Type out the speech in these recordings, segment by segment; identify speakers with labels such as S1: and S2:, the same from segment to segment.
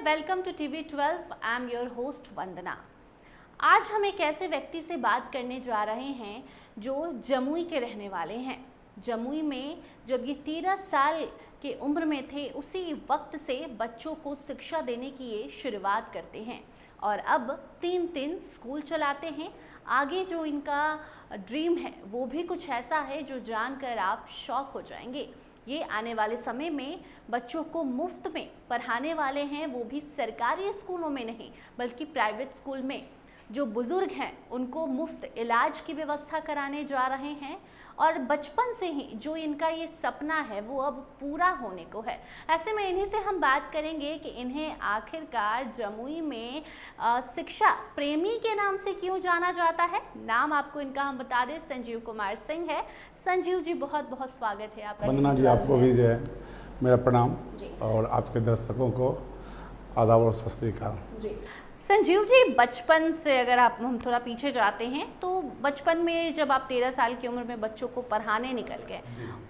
S1: Welcome to TV 12। I am your host Vandana. आज हम एक ऐसे व्यक्ति से बात करने जा रहे हैं जो जमुई के रहने वाले हैं। जमुई में जब ये 13 साल के उम्र में थे उसी वक्त से बच्चों को शिक्षा देने की ये शुरुआत करते हैं और अब 3 स्कूल चलाते हैं। आगे जो इनका ड्रीम है वो भी कुछ ऐसा है जो जानकर आप शॉक हो जाएंगे। ये आने वाले समय में बच्चों को मुफ्त में पढ़ाने वाले हैं, वो भी सरकारी स्कूलों में नहीं बल्कि प्राइवेट स्कूल में। जो बुज़ुर्ग हैं उनको मुफ्त इलाज की व्यवस्था कराने जा रहे हैं और बचपन से ही जो इनका ये सपना है वो अब पूरा होने को है। ऐसे में इन्हीं से हम बात करेंगे कि इन्हें आखिरकार जमुई में शिक्षा प्रेमी के नाम से क्यों जाना जाता है। नाम आपको इनका हम बता दें, संजीव कुमार सिंह है। संजीव जी, बहुत बहुत स्वागत है आपका।
S2: वंदना जी, आपको भी जो है मेरा प्रणाम और आपके दर्शकों को आदाब और सत श्री अकाल जी।
S1: संजीव जी, बचपन से अगर हम थोड़ा पीछे जाते हैं तो बचपन में जब आप 13 साल की उम्र में बच्चों को पढ़ाने निकल गए,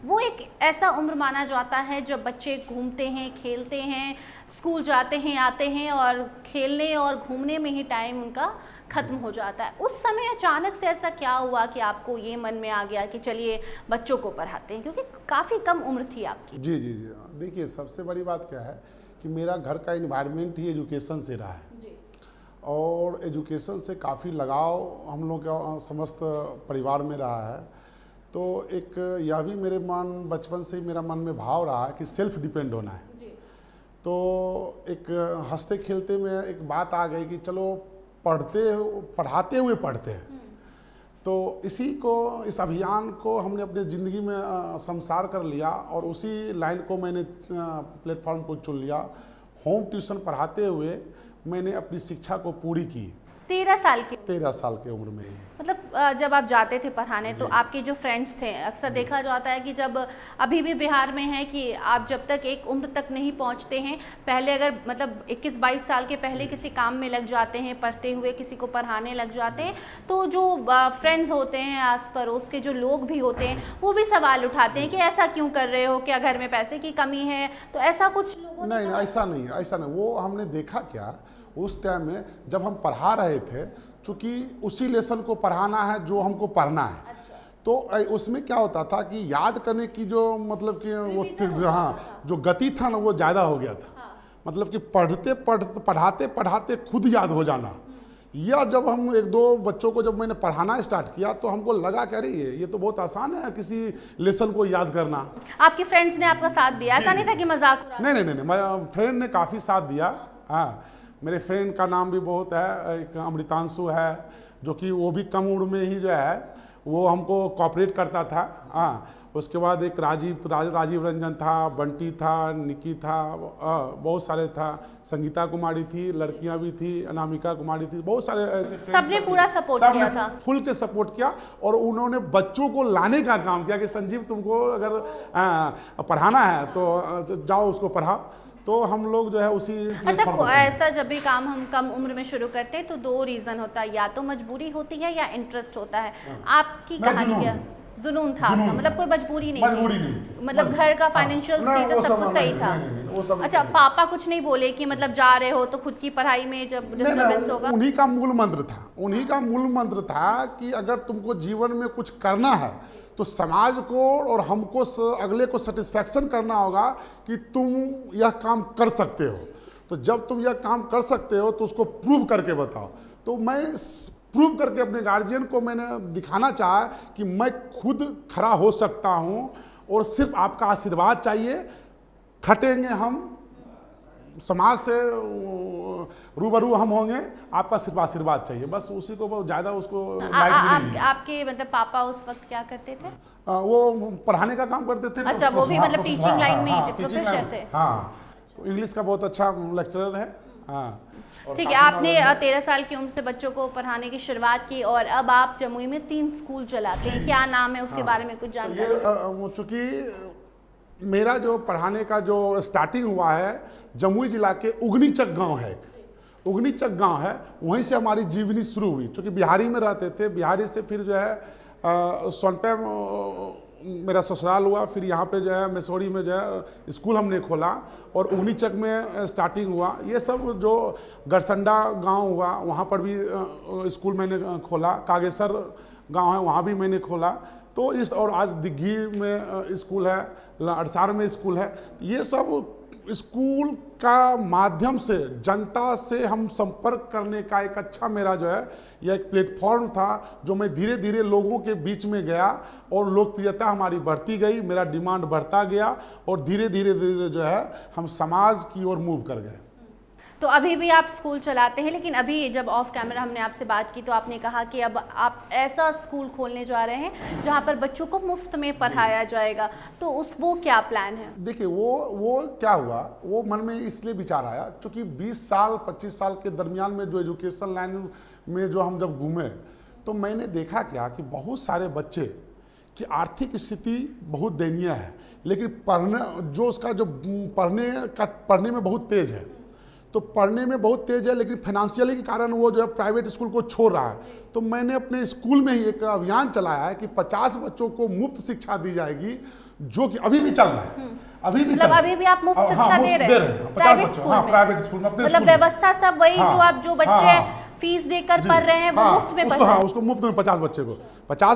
S1: वो एक ऐसा उम्र माना जाता है जब बच्चे घूमते हैं, खेलते हैं, स्कूल जाते हैं, आते हैं और खेलने और घूमने में ही टाइम उनका ख़त्म हो जाता है। उस समय अचानक से ऐसा क्या हुआ कि आपको ये मन में आ गया कि चलिए बच्चों को पढ़ाते हैं, क्योंकि काफ़ी कम उम्र थी आपकी?
S2: जी जी जी, देखिए सबसे बड़ी बात क्या है कि मेरा घर का इन्वायरमेंट ही एजुकेशन से रहा है और एजुकेशन से काफ़ी लगाव हम लोग का समस्त परिवार में रहा है। तो एक यह भी मेरे बचपन से ही मेरा मन में भाव रहा है कि सेल्फ डिपेंड होना है। तो एक हंसते खेलते में एक बात आ गई कि चलो पढ़ाते हुए पढ़ते हैं। तो इस अभियान को हमने अपने ज़िंदगी में संसार कर लिया और उसी लाइन को मैंने प्लेटफॉर्म को चुन लिया। होम ट्यूशन पढ़ाते हुए मैंने अपनी शिक्षा को पूरी की
S1: 13 साल
S2: की उम्र में।
S1: मतलब जब आप जाते थे पढ़ाने तो आपके जो फ्रेंड्स थे, अक्सर देखा जाता है कि जब अभी भी बिहार में है कि आप जब तक एक उम्र तक नहीं पहुंचते हैं, पहले अगर मतलब 21-22 साल के पहले किसी काम में लग जाते हैं, पढ़ते हुए किसी को पढ़ाने लग जाते हैं, तो जो फ्रेंड्स होते हैं, आस पड़ोस के जो लोग भी होते हैं, वो भी सवाल उठाते हैं कि ऐसा क्यों कर रहे हो, क्या घर में पैसे की कमी है? तो ऐसा कुछ लोगों ने
S2: नहीं, ऐसा नहीं। वो हमने देखा क्या उस टाइम में जब हम पढ़ा रहे थे, चूँकि उसी लेसन को पढ़ाना है जो हमको पढ़ना है। अच्छा। तो उसमें क्या होता था कि याद करने की जो मतलब कि वो जो गति था ना वो ज़्यादा हो गया था। हाँ। मतलब कि पढ़ाते पढ़ाते खुद याद हो जाना। या जब हम 1-2 बच्चों को जब मैंने पढ़ाना स्टार्ट किया तो हमको लगा कि अरे ये तो बहुत आसान है किसी लेसन को याद करना।
S1: आपके फ्रेंड्स ने आपका साथ दिया? ऐसा नहीं था कि मजाक?
S2: नहीं, फ्रेंड ने काफ़ी साथ दिया। हाँ, मेरे फ्रेंड का नाम भी बहुत है, एक अमृतांशु है जो कि वो भी कम उम्र में ही जो है वो हमको कॉपरेट करता था। हाँ, उसके बाद एक राजीव रंजन था, बंटी था, निकी था, बहुत सारे था, संगीता कुमारी थी, लड़कियां भी थी, अनामिका कुमारी थी, बहुत सारे ऐसे
S1: सबने पूरा सपोर्ट किया था,
S2: फुल के सपोर्ट किया और उन्होंने बच्चों को लाने का काम किया कि संजीव तुमको अगर पढ़ाना है तो जाओ उसको पढ़ाओ। तो हम लोग जो है उसी।
S1: अच्छा, ऐसा जब भी काम हम कम उम्र में शुरू करते हैं तो 2 रीज़न होता है, या तो मजबूरी होती है या इंटरेस्ट होता है। आपकी कहानी क्या? जुनून था आपका? मतलब कोई मजबूरी नहीं थी? मतलब घर का फाइनेंशियल स्टेटस सब कुछ सही था? अच्छा, पापा कुछ नहीं बोले कि मतलब जा रहे हो तो खुद की पढ़ाई में जब डिस्टर्बेंस होगा?
S2: उन्हीं का मूल मंत्र था कि अगर तुमको जीवन में कुछ करना है तो समाज को और हमको अगले को सेटिस्फैक्शन करना होगा कि तुम यह काम कर सकते हो। तो जब तुम यह काम कर सकते हो तो उसको प्रूव करके बताओ। तो मैं प्रूव करके अपने गार्जियन को मैंने दिखाना चाहा कि मैं खुद खड़ा हो सकता हूँ और सिर्फ आपका आशीर्वाद चाहिए। खटेंगे हम, समाज से रूबरू हम होंगे, आपका सिर्फ आशीर्वाद चाहिए, बस उसी को बहुत ज़्यादा उसको लाइक भी नहीं।
S1: आपके मतलब पापा उस वक्त क्या करते थे?
S2: वो पढ़ाने का काम करते थे।
S1: अच्छा, वो भी मतलब टीचिंग लाइन में ही थे, प्रोफेसर थे?
S2: हाँ, तो इंग्लिश का बहुत अच्छा लेक्चरर है। हाँ,
S1: ठीक है। आपने 13 साल की उम्र से बच्चों को पढ़ाने की शुरुआत की और अब आप जमुई में 3 स्कूल चलाते हैं। क्या नाम है उसके बारे में कुछ जानकारी?
S2: चूँकि मेरा जो पढ़ाने का जो स्टार्टिंग हुआ है जमुई जिला के उगनीचक गांव है, उगनीचक गांव है, वहीं से हमारी जीवनी शुरू हुई। चूँकि बिहारी में रहते थे, बिहारी से फिर जो है सोनपेम मेरा ससुराल हुआ, फिर यहाँ पे जो है मैसूरी में जो है स्कूल हमने खोला, और उगनी चक में स्टार्टिंग हुआ। ये सब जो गरसंडा गांव हुआ वहाँ पर भी स्कूल मैंने खोला, कागेसर गांव है वहाँ भी मैंने खोला। तो इस और आज दिग्घी में स्कूल है, अड़सार में स्कूल है। ये सब स्कूल का माध्यम से जनता से हम संपर्क करने का एक अच्छा मेरा जो है यह एक प्लेटफॉर्म था, जो मैं धीरे धीरे लोगों के बीच में गया और लोकप्रियता हमारी बढ़ती गई, मेरा डिमांड बढ़ता गया, और धीरे धीरे धीरे जो है हम समाज की ओर मूव कर गए।
S1: तो अभी भी आप स्कूल चलाते हैं, लेकिन अभी जब ऑफ कैमरा हमने आपसे बात की तो आपने कहा कि अब आप ऐसा स्कूल खोलने जा रहे हैं जहां पर बच्चों को मुफ्त में पढ़ाया जाएगा, तो वो क्या प्लान है?
S2: देखिए वो क्या हुआ, वो मन में इसलिए विचार आया क्योंकि 20 साल 25 साल के दरमियान में जो एजुकेशन लाइन में जो हम जब घूमे, तो मैंने देखा क्या कि बहुत सारे बच्चे की आर्थिक स्थिति बहुत दयनीय है, लेकिन पढ़ने में बहुत तेज है। तो पढ़ने में बहुत तेज है, लेकिन फाइनेंशियली के कारण वो जो है प्राइवेट स्कूल को छोड़ रहा है। तो मैंने अपने स्कूल में ही एक अभियान चलाया है कि 50 बच्चों को मुफ्त शिक्षा दी जाएगी, जो कि अभी भी चल रहा है। अभी भी
S1: मतलब अभी भी आप मुफ्त शिक्षा दे रहे हैं
S2: 50 बच्चों, हाँ प्राइवेट स्कूल में, अपने
S1: मतलब व्यवस्था सब वही जो बच्चे फीस देकर पढ़ रहे हैं वो मुफ्त में पढ़ रहे हैं।
S2: उसको मुफ्त में 50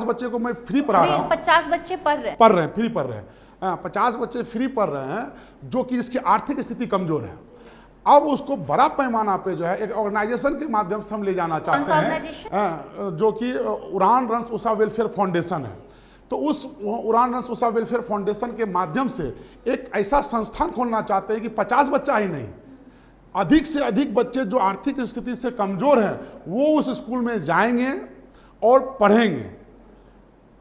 S2: बच्चे को मैं फ्री पढ़ा रहा हूँ।
S1: 50 बच्चे पढ़ रहे हैं,
S2: फ्री पढ़ रहे हैं। 50 बच्चे फ्री पढ़ रहे हैं, जो कि इसकी आर्थिक स्थिति कमजोर है। अब उसको बड़ा पैमाना पे जो है एक ऑर्गेनाइजेशन के माध्यम से हम ले जाना चाहते हैं, जो कि उड़ान रन्स उषा वेलफेयर फाउंडेशन है। तो उस उड़ान रन्स उषा वेलफेयर फाउंडेशन के माध्यम से एक ऐसा संस्थान खोलना चाहते हैं कि 50 बच्चा ही नहीं, अधिक से अधिक बच्चे जो आर्थिक स्थिति से कमजोर हैं वो उस स्कूल में जाएंगे और पढ़ेंगे।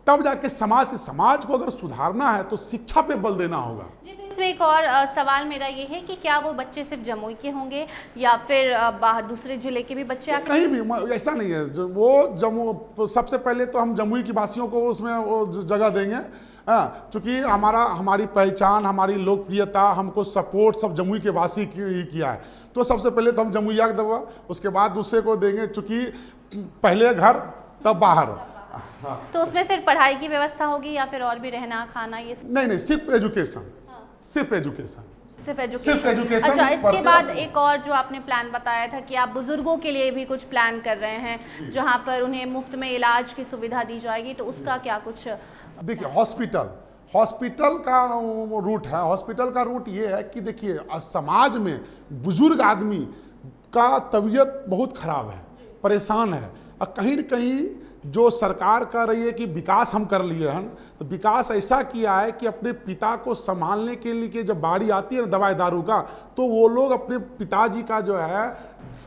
S2: तब जाके समाज को अगर सुधारना है तो शिक्षा पे बल देना होगा।
S1: जी, तो इसमें एक और सवाल मेरा ये है कि क्या वो बच्चे सिर्फ जमुई के होंगे या फिर बाहर दूसरे जिले के भी बच्चे आकर?
S2: कहीं भी ऐसा नहीं है। वो सबसे पहले तो हम जमुई की वासियों को उसमें वो जगह देंगे, चूँकि हमारी पहचान, हमारी लोकप्रियता, हमको सपोर्ट सब जमुई के वासी ही किया है। तो सबसे पहले तो हम जमुइया को देंगे, उसके बाद दूसरे को देंगे, चूँकि पहले घर तब बाहर।
S1: तो उसमें सिर्फ पढ़ाई की व्यवस्था होगी या फिर और भी रहना खाना ये सब?
S2: नहीं, सिर्फ एजुकेशन। सिर्फ एजुकेशन।
S1: अच्छा, इसके बाद एक और जो आपने प्लान बताया था कि आप बुजुर्गों के लिए भी कुछ प्लान कर रहे हैं जहां पर उन्हें मुफ्त में इलाज की सुविधा दी जाएगी, तो उसका क्या कुछ?
S2: देखिए, हॉस्पिटल का रूट है। हॉस्पिटल का रूट ये है कि देखिए समाज में बुजुर्ग आदमी का तबीयत बहुत खराब है, परेशान है, और कहीं न कहीं जो सरकार कह रही है कि विकास हम कर लिए हैं, तो विकास ऐसा किया है कि अपने पिता को संभालने के लिए जब बारी आती है ना दवाई दारू का, तो वो लोग अपने पिताजी का जो है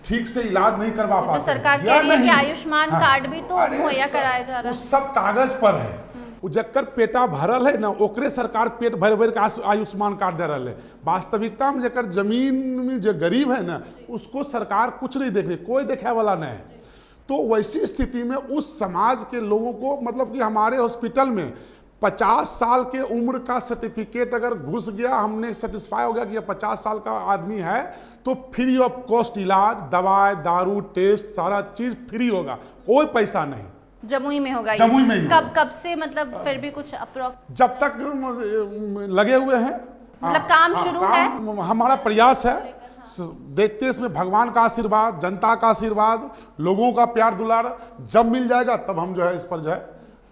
S2: ठीक से इलाज नहीं करवा पाते।
S1: तो सरकार कह रही है कि आयुष्मान कार्ड भी तो मुहैया कराया जा रहा है।
S2: सब कागज पर है। जकर पेटा भरल है ना, ओकरे सरकार पेट भर भर के आयुष्मान कार्ड दे रहा है। वास्तविकता में जकर जमीन में जो गरीब है ना, उसको सरकार कुछ नहीं देख रही, कोई देखे वाला नहीं है। तो वैसी स्थिति में उस समाज के लोगों को, मतलब कि हमारे हॉस्पिटल में 50 साल के उम्र का सर्टिफिकेट अगर घुस गया, हमने सेटिस्फाई हो गया कि ये 50 साल का आदमी है, तो फ्री ऑफ कॉस्ट इलाज, दवाई दारू, टेस्ट, सारा चीज फ्री होगा, कोई पैसा नहीं।
S1: जमुई में होगा?
S2: जमुई में ही।
S1: कब से, मतलब फिर भी कुछ अप्रोक्स?
S2: जब तक लगे हुए हैं,
S1: मतलब काम शुरू है।
S2: हमारा प्रयास है, देखते इसमें भगवान का आशीर्वाद, जनता का आशीर्वाद, लोगों का प्यार दुलार जब मिल जाएगा तब हम जो है इस पर जो है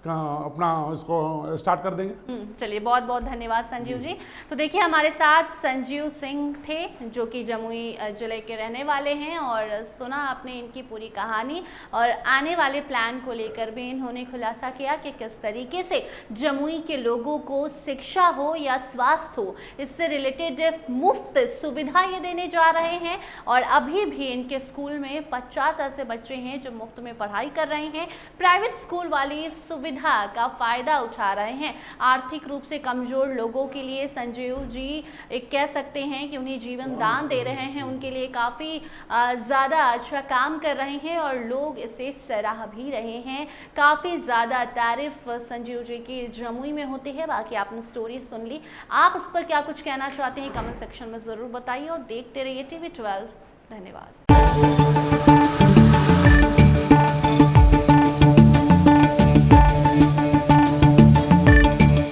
S2: अपना इसको स्टार्ट कर देंगे।
S1: चलिए, बहुत बहुत धन्यवाद संजीव जी। तो देखिए, हमारे साथ संजीव सिंह थे जो कि जमुई जिले के रहने वाले हैं, और सुना आपने इनकी पूरी कहानी और आने वाले प्लान को लेकर भी इन्होंने खुलासा किया कि किस तरीके से जमुई के लोगों को शिक्षा हो या स्वास्थ्य हो, इससे रिलेटेड मुफ्त सुविधा ये देने जा रहे हैं। और अभी भी इनके स्कूल में 50 ऐसे बच्चे हैं जो मुफ्त में पढ़ाई कर रहे हैं। प्राइवेट स्कूल वाली सुविधा का फायदा उठा रहे हैं। आर्थिक रूप से कमजोर लोगों के लिए संजीव जी एक कह सकते हैं कि उन्हें जीवन दान दे रहे हैं, उनके लिए काफ़ी ज़्यादा अच्छा काम कर रहे हैं और लोग इसे सराह भी रहे हैं। काफ़ी ज़्यादा तारीफ संजीव जी की जमुई में होती है। बाकी आपने स्टोरी सुन ली, आप उस पर क्या कुछ कहना चाहते हैं कमेंट सेक्शन में ज़रूर बताइए और देखते रहिए TV12। धन्यवाद।